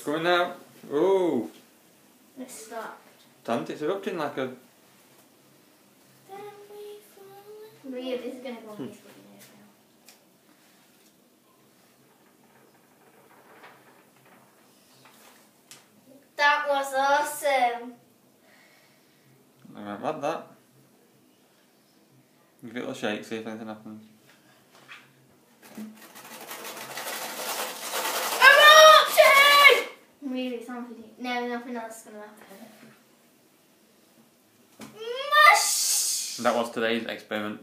going now. Oh. It stopped. Damn it, it's erupting like a... Maria, this is going to go on Facebook now. That was awesome. Alright, love that. Give it a little shake, see if anything happens. Erupting! Really, something. No, nothing else is going to happen. Mush! That was today's experiment.